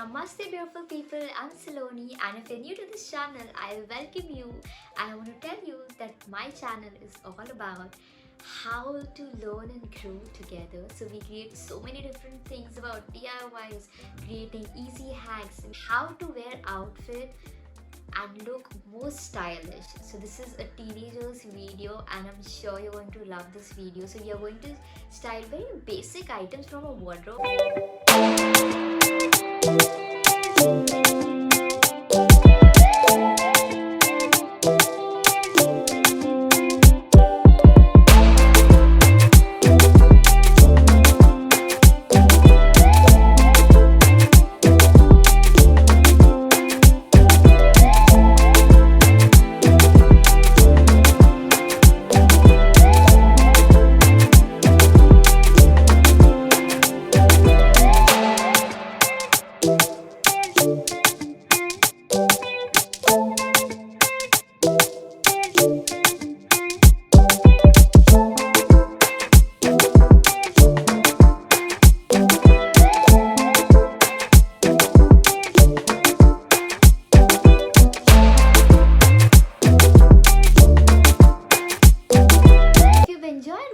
Namaste beautiful people, I'm Saloni, and if you're new to this channel, I welcome you, and I want to tell you that my channel is all about how to learn and grow together. So we create so many different things about DIYs, creating easy hacks, how to wear outfit and look more stylish. So this is a teenager's video and I'm sure you're going to love this video. So we are going to style very basic items from a wardrobe.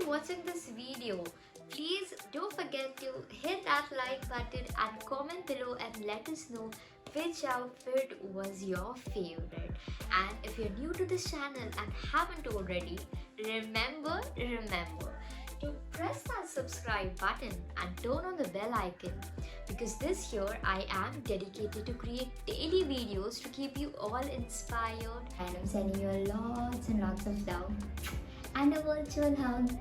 Watching this video, please don't forget to hit that like button and comment below and let us know which outfit was your favorite. And if you're new to this channel and haven't already, remember to press that subscribe button and turn on the bell icon, because this year I am dedicated to create daily videos to keep you all inspired, and I'm sending you lots and lots of love and a virtual hug.